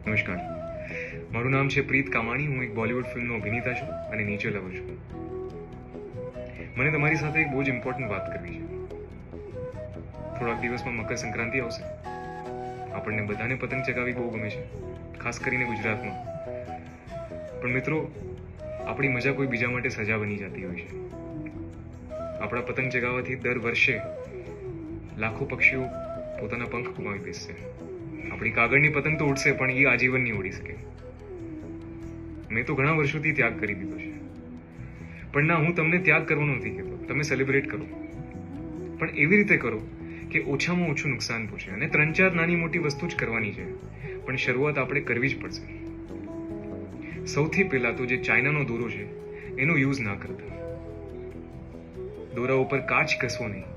નમસ્કાર, મારું નામ છે પ્રીત કામાણી. હું એક બોલિવૂડ ફિલ્મનો અભિનેતા છું અને નેચર લવર છું. મને તમારી સાથે એક બહુ જ ઇમ્પોર્ટન્ટ વાત કરવી છે. થોડાક દિવસમાં મકર સંક્રાંતિ આવશે. આપણને બધાને પતંગ ચગાવવી બહુ ગમે છે, ખાસ કરીને ગુજરાતમાં. પણ મિત્રો, આપણી મજા કોઈ બીજા માટે સજા બની જતી હોય છે. આપણા પતંગ ચગાવવાથી દર વર્ષે લાખો પક્ષીઓ પોતાના પંખ ગુમાવી બેસશે. આપણી કાગળની પતંગ તો ઉડશે, પણ એ આજીવન નહીં ઉડી શકે. મેં તો ઘણા વર્ષોથી ત્યાગ કરી દીધો છે. પણ ના, હું તમને ત્યાગ કરવાનો નથી કહેતો. તમે સેલિબ્રેટ કરો, પણ એવી રીતે કરો કે ઓછામાં ઓછું નુકસાન પહોંચે. અને 3-4 નાની મોટી વસ્તુ જ કરવાની છે, પણ શરૂઆત આપણે કરવી જ પડશે. સૌથી પહેલા તો જે ચાઇનાનો દોરો છે એનો યુઝ ના કરતા. દોરા ઉપર કાચ ઘસવો નહીં.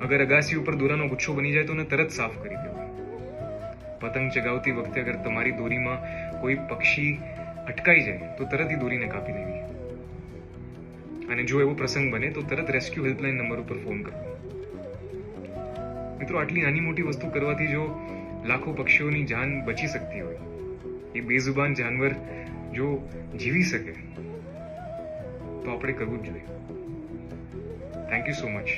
અગર અગાસી ઉપર દોરાનો ગુચ્છો બની જાય તો એને તરત સાફ કરી દેવો. પતંગ ચગાવતી વખતે અગર તમારી દોરીમાં કોઈ પક્ષી અટકાઈ જાય તો તરત એ દોરીને કાપી દેવી. અને જો એવો પ્રસંગ બને તો તરત રેસ્ક્યુ હેલ્પલાઇન નંબર ઉપર ફોન કરવો. મિત્રો, આટલી નાની મોટી વસ્તુ કરવાથી જો લાખો પક્ષીઓની જાન બચી શકતી હોય, એ બેઝુબાન જાનવર જો જીવી શકે, તો આપણે કરવું જ જોઈએ. Thank you so much.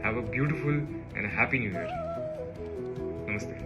Have a beautiful and a happy new year. Namaste.